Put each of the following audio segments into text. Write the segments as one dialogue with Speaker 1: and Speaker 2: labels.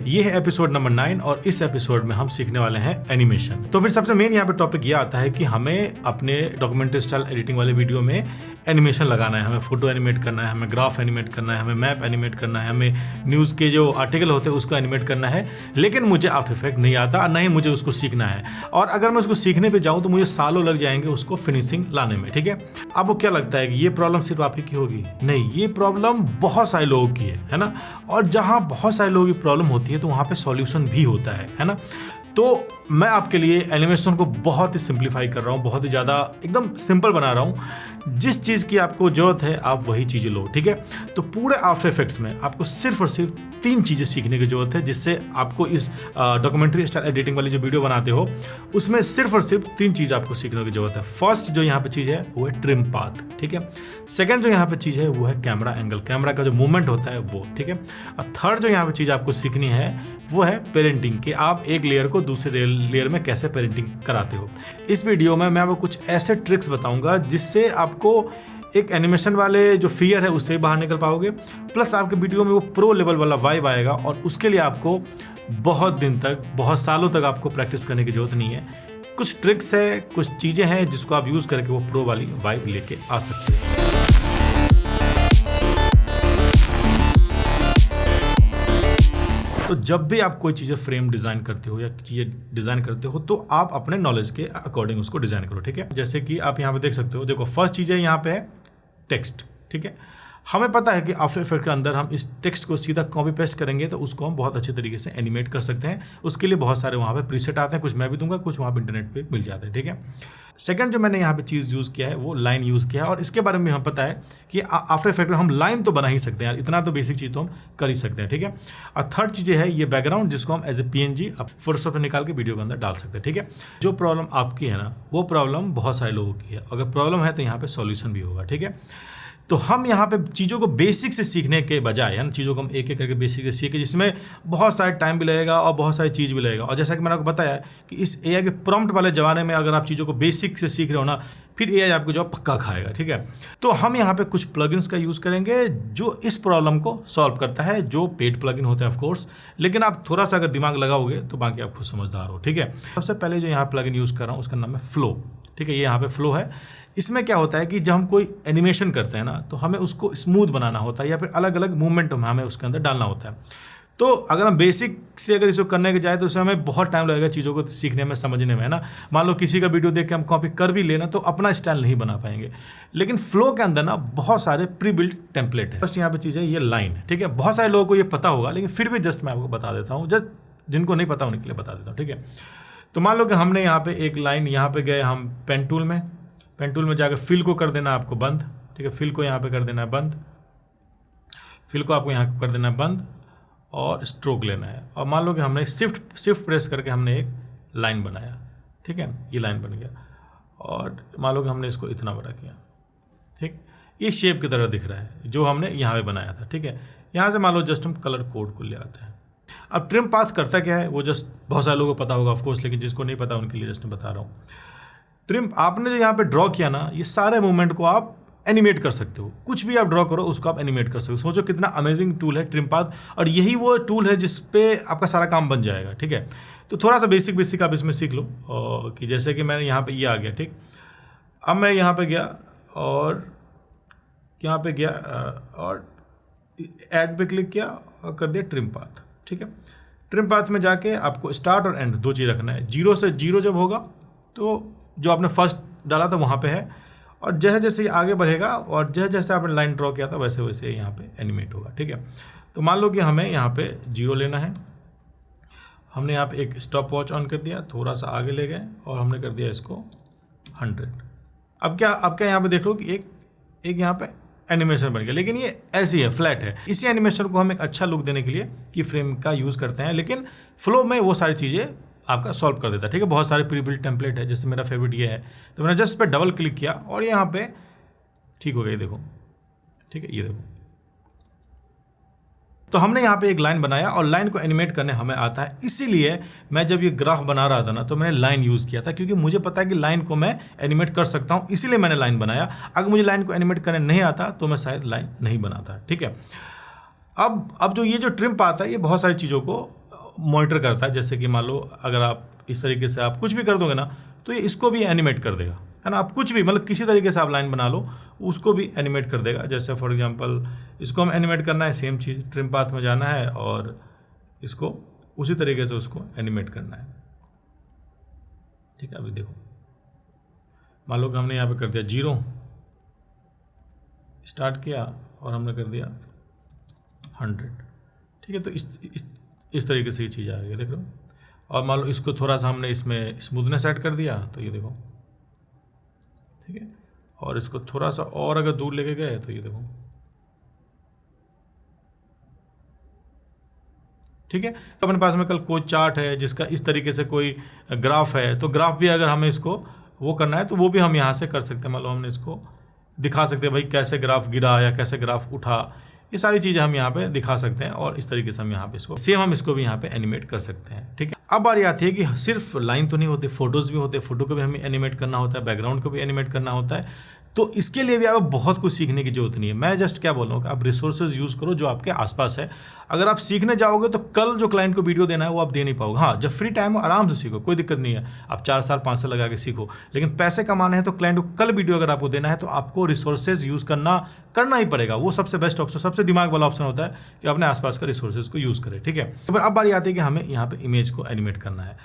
Speaker 1: ये है episode number 9 और इस एपिसोड में हम सीखने वाले हैं एनिमेशन। तो फिर सबसे मेन यहाँ पे टॉपिक ये आता है कि हमें अपने डॉक्यूमेंट्री स्टाइल एडिटिंग वाले वीडियो में एनिमेशन लगाना है, हमें फोटो एनिमेट करना है, हमें ग्राफ एनिमेट करना है, हमें मैप एनिमेट करना है, हमें न्यूज़ के जो आर्टिकल होते हैं उसको एनिमेट करना है। लेकिन मुझे आफ्टर इफेक्ट नहीं आता और नहीं मुझे उसको सीखना है, और अगर मैं उसको सीखने पे जाऊँ तो मुझे सालों लग जाएंगे उसको फिनिशिंग लाने में। ठीक है, आपको क्या लगता है कि ये प्रॉब्लम सिर्फ आप ही की होगी? नहीं, ये प्रॉब्लम बहुत सारे लोगों की है ना। और जहाँ बहुत सारे लोगों की प्रॉब्लम होती है तो वहाँ पे सॉल्यूशन भी होता है ना। तो मैं आपके लिए एनिमेशन को बहुत ही सिंप्लीफाई कर रहा हूँ, बहुत ही ज़्यादा एकदम सिंपल बना रहा हूँ। जिस चीज़ की आपको ज़रूरत है आप वही चीज़ें लो। ठीक है, तो पूरे आफ्टर इफेक्ट्स में आपको सिर्फ और सिर्फ 3 चीज़ें सीखने की ज़रूरत है, जिससे आपको इस डॉक्यूमेंट्री स्टाइल एडिटिंग वाली जो वीडियो बनाते हो उसमें सिर्फ और सिर्फ 3 चीज़ आपको सीखने की ज़रूरत है। फर्स्ट जो यहाँ पे चीज़ है वो है ट्रिम पाथ। ठीक है, सेकंड जो यहाँ पे चीज़ है वो है कैमरा एंगल, कैमरा का जो मूवमेंट होता है वो। ठीक है, और थर्ड जो यहाँ पे चीज़ आपको सीखनी है वो है पेरेंटिंग, कि आप एक लेयर को दूसरे लेयर में कैसे पेरेंटिंग कराते हो। इस वीडियो में मैं आपको कुछ ऐसे ट्रिक्स बताऊंगा जिससे आपको एक एनिमेशन वाले जो फियर है उससे बाहर निकल पाओगे, प्लस आपके वीडियो में वो प्रो लेवल वाला वाइब आएगा। और उसके लिए आपको बहुत दिन तक, बहुत सालों तक आपको प्रैक्टिस करने की जरूरत नहीं है। कुछ ट्रिक्स है, कुछ चीज़ें हैं जिसको आप यूज़ करके वो प्रो वाली वाइब लेके आ सकते हो। तो जब भी आप कोई चीज़ें फ्रेम डिज़ाइन करते हो या चीज़ें डिज़ाइन करते हो तो आप अपने नॉलेज के अकॉर्डिंग उसको डिज़ाइन करो। ठीक है, जैसे कि आप यहाँ पे देख सकते हो, देखो फर्स्ट चीज़ है यहाँ पे है टेक्स्ट। ठीक है, हमें पता है कि आफ्टर इफेक्ट के अंदर हम इस टेक्स्ट को सीधा कॉपी पेस्ट करेंगे तो उसको हम बहुत अच्छे तरीके से एनिमेट कर सकते हैं। उसके लिए बहुत सारे वहाँ पे प्रीसेट आते हैं, कुछ मैं भी दूंगा, कुछ वहाँ पे इंटरनेट पे मिल जाते हैं। ठीक है, सेकंड जो मैंने यहाँ पे चीज़ यूज़ किया है वो लाइन यूज़ किया है, और इसके बारे में हमें पता है कि आफ्टर इफेक्ट में हम लाइन तो बना ही सकते हैं यार, इतना तो बेसिक चीज़ तो हम कर ही सकते हैं। ठीक है, और थर्ड चीज़ है ये बैकग्राउंड, जिसको हम एज ए PNG फोटोशॉप में निकाल के वीडियो के अंदर डाल सकते हैं। ठीक है, जो प्रॉब्लम आपकी है ना वो प्रॉब्लम बहुत सारे लोगों की है, अगर प्रॉब्लम है तो यहाँ पे सॉल्यूशन भी होगा। ठीक है, तो हम यहाँ पे चीज़ों को बेसिक से सीखने के बजाय, यानी चीज़ों को हम एक एक करके बेसिक से सीखे, जिसमें बहुत सारे टाइम भी लगेगा और बहुत सारी चीज़ भी लगेगा। और जैसा कि मैंने आपको बताया कि इस AI के प्रॉम्प्ट वाले ज़माने में अगर आप चीज़ों को बेसिक से सीख रहे हो ना, फिर AI आपको जॉब पक्का खाएगा। ठीक है, तो हम यहाँ पे कुछ प्लगइन्स का यूज़ करेंगे जो इस प्रॉब्लम को सॉल्व करता है, जो पेड प्लगइन होता है ऑफकोर्स, लेकिन आप थोड़ा सा अगर दिमाग लगाओगे तो बाकी आप खुद समझदार हो। ठीक है, सबसे पहले जो यहाँ प्लगइन यूज़ कर रहा हूँ उसका नाम है फ्लो। ठीक है, ये यहाँ पे फ्लो है। इसमें क्या होता है कि जब हम कोई एनिमेशन करते हैं ना तो हमें उसको स्मूथ बनाना होता है या फिर अलग अलग मूवमेंट हमें उसके अंदर डालना होता है। तो अगर हम बेसिक से अगर इसको करने के जाए तो उसमें हमें बहुत टाइम लगेगा चीज़ों को सीखने में, समझने में, है ना। मान लो किसी का वीडियो देख के हम कॉपी कर भी लेना तो अपना स्टाइल नहीं बना पाएंगे। लेकिन फ्लो के अंदर ना बहुत सारे प्री बिल्ट टेम्पलेट है। फर्स्ट यहाँ पे चीज़ है ये लाइन। ठीक है, बहुत सारे लोगों को ये पता होगा, लेकिन फिर भी जस्ट मैं आपको बता देता हूँ, जस्ट जिनको नहीं पता उनके लिए बता देता हूँ। ठीक है, तो मान लो कि हमने यहाँ पे एक लाइन, यहाँ पे गए हम पेन टूल में जाकर फिल को कर देना आपको बंद। ठीक है, फिल को यहाँ पे कर देना है बंद, फिल को आपको यहाँ कर देना है बंद, और स्ट्रोक लेना है। और मान लो कि हमने शिफ्ट प्रेस करके हमने एक लाइन बनाया। ठीक है, ये लाइन बन गया, और मान लो कि हमने इसको इतना बड़ा किया। ठीक, ये शेप की तरह दिख रहा है जो हमने यहाँ पे बनाया था। ठीक है, यहाँ से मान लो जस्ट हम कलर कोड को ले आते हैं। अब ट्रिम पाथ करता क्या है वो जस्ट बहुत सारे लोगों को पता होगा ऑफकोर्स, लेकिन जिसको नहीं पता उनके लिए जस्ट मैं बता रहा हूँ। ट्रिम आपने जो यहाँ पे ड्रॉ किया ना, ये सारे मूवमेंट को आप एनिमेट कर सकते हो। कुछ भी आप ड्रॉ करो उसको आप एनिमेट कर सकते हो। सोचो कितना अमेजिंग टूल है ट्रिम पाथ, और यही वो टूल है जिस पे आपका सारा काम बन जाएगा। ठीक है, तो थोड़ा सा बेसिक आप इसमें सीख लो, और कि जैसे कि मैंने यहाँ पे ये आ गया। ठीक, अब मैं यहाँ पे गया और यहाँ पे गया और ऐड पे क्लिक किया और कर दिया ट्रिम पाथ। ठीक है, ट्रिम पाथ में जाके आपको स्टार्ट और एंड 2 चीज़ रखना है। 0 से 0 जब होगा तो जो आपने फर्स्ट डाला था वहाँ पे है, और जैसे जैसे आगे बढ़ेगा और जैसे जैसे आपने लाइन ड्रॉ किया था वैसे वैसे यहाँ पे एनिमेट होगा। ठीक है, तो मान लो कि हमें यहाँ पे 0 लेना है। हमने यहाँ पे एक स्टॉप वॉच ऑन कर दिया, थोड़ा सा आगे ले गए और हमने कर दिया इसको 100। अब क्या यहाँ पे देख लो कि एक यहाँ पे एनिमेशन बन गया, लेकिन ये ऐसी है, फ्लैट है। इसी एनिमेशन को हम एक अच्छा लुक देने के लिए की फ्रेम का यूज़ करते हैं, लेकिन फ्लो में वो सारी चीज़ें आपका सॉल्व कर देता है। ठीक है, बहुत सारे प्री बिल्ट टेम्पलेट है, जैसे मेरा फेवरेट ये है, तो मैंने जस्ट पे डबल क्लिक किया और यहाँ पे ठीक हो गया, देखो। ठीक है, ये देखो, तो हमने यहाँ पे एक लाइन बनाया और लाइन को एनिमेट करने हमें आता है। इसीलिए मैं जब ये ग्राफ बना रहा था ना तो मैंने लाइन यूज़ किया था, क्योंकि मुझे पता है कि लाइन को मैं एनिमेट कर सकता हूँ, इसीलिए मैंने लाइन बनाया। अगर मुझे लाइन को एनिमेट करने नहीं आता तो मैं शायद लाइन नहीं बनाता। ठीक है, अब जो ये जो ट्रिम पाथ है ये बहुत सारी चीज़ों को मॉनिटर करता है। जैसे कि मान लो अगर आप इस तरीके से आप कुछ भी कर दोगे ना तो ये इसको भी एनिमेट कर देगा, है ना। आप कुछ भी मतलब किसी तरीके से आप लाइन बना लो उसको भी एनिमेट कर देगा। जैसे फॉर एग्जांपल इसको हम एनिमेट करना है, सेम चीज़ ट्रिम पाथ में जाना है और इसको उसी तरीके से उसको एनिमेट करना है, ठीक है। अभी देखो मान लो कि हमने यहाँ पे कर दिया 0 स्टार्ट किया और हमने कर दिया 100, ठीक है। तो इस तरीके से ये चीज़ आ गई, देख लो। और मान लो इसको थोड़ा सा हमने इसमें स्मूथनेस ऐड कर दिया तो ये देखो, ठीक है। और इसको थोड़ा सा और अगर दूर लेके गए तो ये देखो, ठीक है। तो अपने पास में कल कोई चार्ट है जिसका इस तरीके से कोई ग्राफ है, तो ग्राफ भी अगर हमें इसको वो करना है तो वो भी हम यहाँ से कर सकते हैं। मान लो हमने इसको दिखा सकते हैं भाई कैसे ग्राफ गिरा या कैसे ग्राफ उठा, ये सारी चीज़ें हम यहाँ पे दिखा सकते हैं। और इस तरीके से हम यहाँ पे इसको सेम हम इसको भी यहाँ पे एनिमेट कर सकते हैं, ठीक है। अब बारी आती है कि सिर्फ लाइन तो नहीं होती, फोटोज़ भी होते हैं, फोटो को भी हमें एनिमेट करना होता है, बैकग्राउंड को भी एनिमेट करना होता है। तो इसके लिए भी आपको बहुत कुछ सीखने की जरूरत नहीं है। मैं जस्ट क्या बोल रहा हूँ कि आप रिसोर्सेज यूज़ करो जो आपके आसपास है। अगर आप सीखने जाओगे तो कल जो क्लाइंट को वीडियो देना है वो आप दे नहीं पाओगे। हाँ, जब फ्री टाइम हो आराम से सीखो, कोई दिक्कत नहीं है। आप 4 साल 5 साल लगा के सीखो, लेकिन पैसे कमाने हैं तो क्लाइंट को कल वीडियो अगर आपको देना है तो आपको रिसोर्सेज यूज़ करना ही पड़ेगा। वो सबसे बेस्ट ऑप्शन, सबसे दिमाग वाला ऑप्शन होता है कि अपने आसपास का रिसोर्सेज को यूज़ करें, ठीक है। तो अब बारी आती है कि हमें यहाँ पे इमेज को एनिमेट करना है।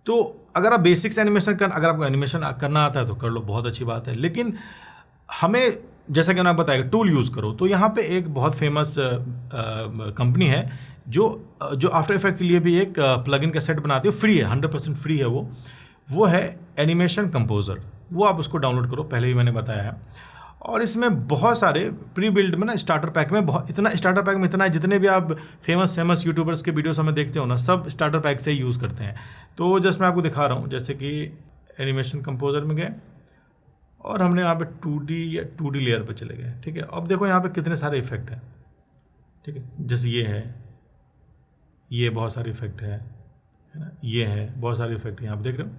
Speaker 1: तो अगर आप बेसिक्स एनिमेशन अगर आपको एनिमेशन करना आता है तो कर लो, बहुत अच्छी बात है। लेकिन हमें जैसा कि मैंने बताया टूल यूज़ करो, तो यहाँ पे एक बहुत फेमस कंपनी है जो आफ्टर इफेक्ट के लिए भी एक प्लगइन का सेट बनाती है, फ्री है, 100% फ्री है वो है एनिमेशन कंपोजर। वो आप उसको डाउनलोड करो, पहले ही मैंने बताया है। और इसमें बहुत सारे प्री बिल्ड में ना स्टार्टर पैक में स्टार्टर पैक में इतना है, जितने भी आप फेमस यूट्यूबर्स के वीडियोस हमें देखते हो ना, सब स्टार्टर पैक से ही यूज़ करते हैं। तो जस्ट मैं आपको दिखा रहा हूँ, जैसे कि एनिमेशन कंपोजर में गए और हमने यहाँ पे 2D लेयर पे चले गए, ठीक है। अब देखो यहाँ पे कितने सारे इफेक्ट हैं, ठीक है। जैसे ये बहुत सारे इफेक्ट है ना, ये है बहुत सारे इफेक्ट यहाँ पे देख रहे हो,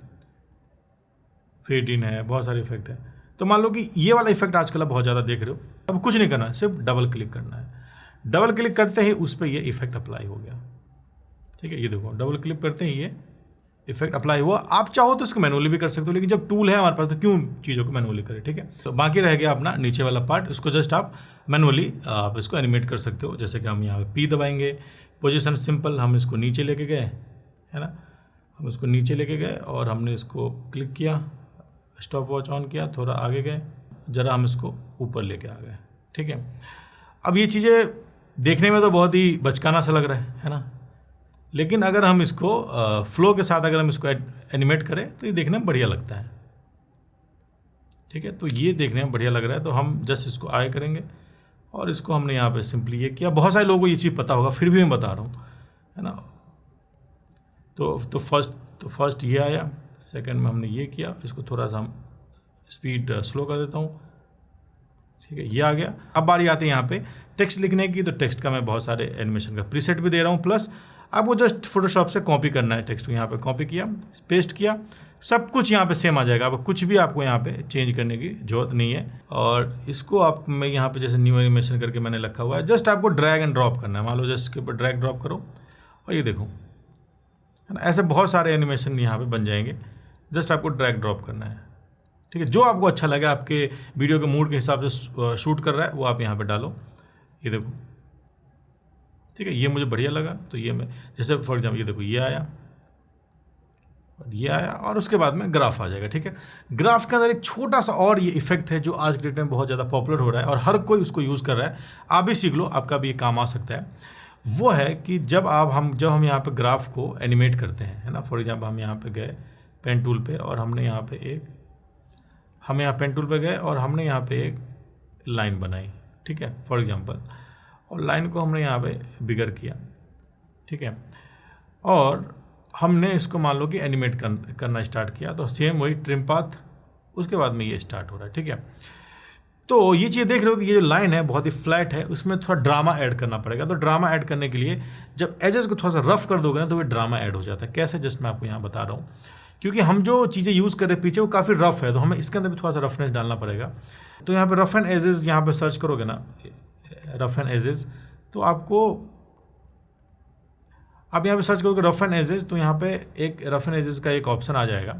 Speaker 1: फेड इन है, बहुत सारे इफेक्ट है। तो मान लो कि ये वाला इफेक्ट आजकल आप बहुत ज़्यादा देख रहे हो। अब कुछ नहीं करना है, सिर्फ डबल क्लिक करना है। डबल क्लिक करते ही उस पर ये इफेक्ट अप्लाई हो गया, ठीक है। ये देखो डबल क्लिक करते ही ये इफेक्ट अप्लाई हुआ। आप चाहो तो इसको मैनुअली भी कर सकते हो, लेकिन जब टूल है हमारे पास तो क्यों चीज़ों को मैनुअली करें, ठीक है। तो बाकी रह गया अपना नीचे वाला पार्ट, इसको जस्ट आप मैनुअली आप इसको एनिमेट कर सकते हो। जैसे कि हम यहाँ पे P दबाएंगे, पोजीशन सिंपल, हम इसको नीचे लेके गए, है ना। हम इसको नीचे लेके गए और हमने इसको क्लिक किया, स्टॉप वॉच ऑन किया, थोड़ा आगे गए, ज़रा हम इसको ऊपर लेके आ गए, ठीक है। अब ये चीज़ें देखने में तो बहुत ही बचकाना सा लग रहा है ना, लेकिन अगर हम इसको फ्लो के साथ अगर हम इसको एनिमेट करें तो ये देखने में बढ़िया लगता है, ठीक है। तो ये देखने में बढ़िया लग रहा है, तो हम जस्ट इसको आए करेंगे और इसको हमने यहाँ पे सिंपली ये किया। बहुत सारे लोगों को ये चीज़ पता होगा, फिर भी मैं बता रहा हूँ, है ना। तो फर्स्ट ये आया, सेकंड में हमने ये किया, इसको थोड़ा सा हम स्पीड स्लो कर देता हूँ, ठीक है। ये आ गया। अब बारी आती है यहाँ पे टेक्स्ट लिखने की, तो टेक्स्ट का मैं बहुत सारे एनिमेशन का प्रीसेट भी दे रहा हूँ, प्लस आपको जस्ट फोटोशॉप से कॉपी करना है टेक्स्ट को। यहाँ पे कॉपी किया, पेस्ट किया, सब कुछ यहाँ पे सेम आ जाएगा। अब कुछ भी आपको यहाँ पे चेंज करने की जरूरत नहीं है। और इसको आप मैं यहाँ पे जैसे न्यू एनिमेशन करके मैंने रखा हुआ है, जस्ट आपको ड्रैग एंड ड्रॉप करना है। मान लो जस्ट इसके ऊपर ड्रैग ड्रॉप करो और ये देखो, है ना, ऐसे बहुत सारे एनिमेशन यहाँ पे बन जाएंगे। जस्ट आपको ड्रैग ड्रॉप करना है, ठीक है। जो आपको अच्छा लगे, आपके वीडियो के मूड के हिसाब से शूट कर रहा है वो आप यहाँ पे डालो। ये देखो, ठीक है, ये मुझे बढ़िया लगा तो ये मैं जैसे फॉर एग्जाम्पल ये देखो, ये आया और उसके बाद में ग्राफ आ जाएगा, ठीक है। ग्राफ के अंदर एक छोटा सा और ये इफेक्ट है जो आज के डेट में बहुत ज़्यादा पॉपुलर हो रहा है और हर कोई उसको यूज़ कर रहा है। आप भी सीख लो, आपका भी ये काम आ सकता है। वो है कि जब हम यहाँ पे ग्राफ को एनिमेट करते हैं, है ना। फॉर एग्जाम्पल हम यहाँ पे गए पेन टूल पे और हमने यहाँ पे पेन टूल पे गए और हमने यहाँ पे एक लाइन बनाई, ठीक है, फॉर एग्जांपल। और लाइन को हमने यहाँ पे बिगर किया, ठीक है। और हमने इसको मान लो कि एनिमेट करना स्टार्ट किया, तो सेम वही ट्रिम पाथ, उसके बाद में ये स्टार्ट हो रहा है, ठीक है। तो ये चीज़ देख रहे हो कि ये जो लाइन है बहुत ही फ्लैट है, उसमें थोड़ा ड्रामा ऐड करना पड़ेगा। तो ड्रामा ऐड करने के लिए जब एजेस को थोड़ा सा रफ कर दोगे ना तो वो ड्रामा ऐड हो जाता है। कैसे, जस्ट मैं आपको यहाँ बता रहा हूँ। क्योंकि हम जो चीज़ें यूज़ कर रहे हैं पीछे वो काफ़ी रफ है, तो हमें इसके अंदर भी थोड़ा सा रफनेस डालना पड़ेगा। तो यहाँ पे रफ एंड एजेस यहाँ पे सर्च करोगे ना, रफ एंड एजेस, तो आप यहाँ पे सर्च करोगे रफ एंड एजेस, तो यहाँ पे एक रफ एंड एजेस का एक ऑप्शन आ जाएगा।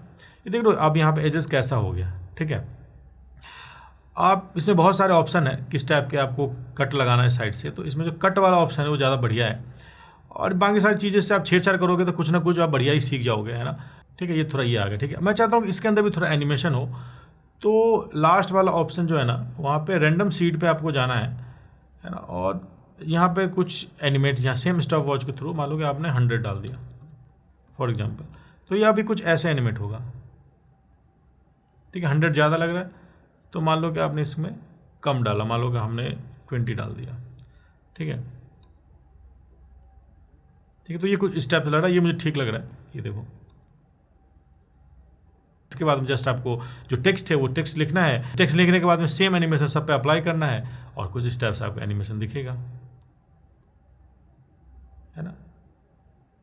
Speaker 1: ये देख लो अब यहाँ पे एजेस कैसा हो गया, ठीक है। आप इसमें बहुत सारे ऑप्शन है किस टाइप के आपको कट लगाना है साइड से, तो इसमें जो कट वाला ऑप्शन है वो ज़्यादा बढ़िया है, और बाकी सारी चीज़ें से आप छेड़छाड़ करोगे तो कुछ ना कुछ आप बढ़िया ही सीख जाओगे, है ना। ठीक है, ये थोड़ा ये आ गया, ठीक है। मैं चाहता हूँ कि इसके अंदर भी थोड़ा एनिमेशन हो, तो लास्ट वाला ऑप्शन जो है ना वहाँ पे रैंडम सीड पे आपको जाना है ना, और यहाँ पे कुछ एनिमेट, यहाँ सेम स्टॉप वॉच के थ्रू मान लो कि आपने 100 डाल दिया फॉर एग्जांपल, तो यह भी कुछ ऐसे एनिमेट होगा, ठीक है। 100 ज़्यादा लग रहा है तो मान लो कि आपने इसमें कम डाला, मान लो कि हमने 20 डाल दिया, ठीक है। ठीक है, तो ये कुछ स्टेप लग रहा है, ये मुझे ठीक लग रहा है, ये देखो। इसके बाद में जस्ट आपको जो टेक्स्ट है वो टेक्स्ट लिखना है, टेक्स्ट लिखने के बाद में सेम एनिमेशन सब पे अप्लाई करना है, और कुछ स्टेप्स आपको एनिमेशन दिखेगा, है ना।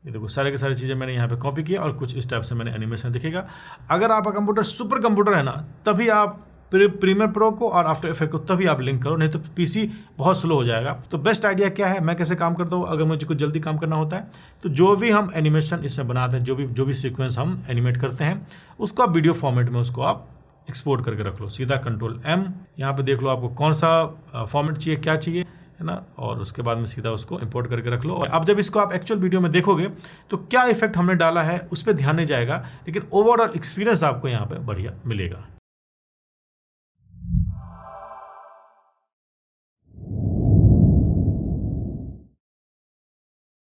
Speaker 1: ये देखो सारे के सारी चीज़ें मैंने यहाँ पे कॉपी किया और कुछ स्टेप से मैंने एनिमेशन दिखेगा। अगर आपका कंप्यूटर सुपर कंप्यूटर है ना, तभी आप प्रीमियर प्रो को और आफ्टर इफेक्ट को तभी आप लिंक करो, नहीं तो पीसी बहुत स्लो हो जाएगा। तो बेस्ट आइडिया क्या है, मैं कैसे काम करता हूँ, अगर मुझे कुछ जल्दी काम करना होता है तो जो भी हम एनिमेशन इसमें बनाते हैं, जो भी सीक्वेंस हम एनिमेट करते हैं, उसको आप वीडियो फॉर्मेट में उसको आप एक्सपोर्ट करके रख लो, सीधा Ctrl+M, यहाँ पे देख लो आपको कौन सा फॉर्मेट चाहिए, क्या चाहिए, है ना, और उसके बाद में सीधा उसको इंपोर्ट करके रख लो। और अब जब इसको आप एक्चुअल वीडियो में देखोगे तो क्या इफेक्ट हमने डाला है उस पर ध्यान नहीं जाएगा, लेकिन ओवरऑल एक्सपीरियंस आपको यहाँ पे बढ़िया मिलेगा।